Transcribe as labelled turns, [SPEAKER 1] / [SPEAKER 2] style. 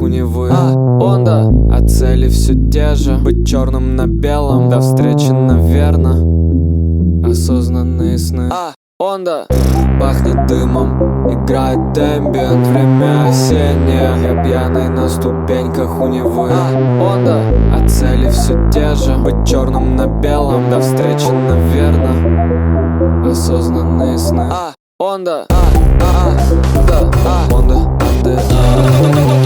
[SPEAKER 1] у Невы. Онда, а цели все те же. Быть черным на белом, до встречи, наверно. Осознанные сны. Онда, пахнет дымом, играет эмбиент, время осеннее. Я пьяный на ступеньках у Невы. Онда, а цели все те же. Быть черным на белом, до встречи, наверно. Осознанные сны. Онда, Онда, Онда.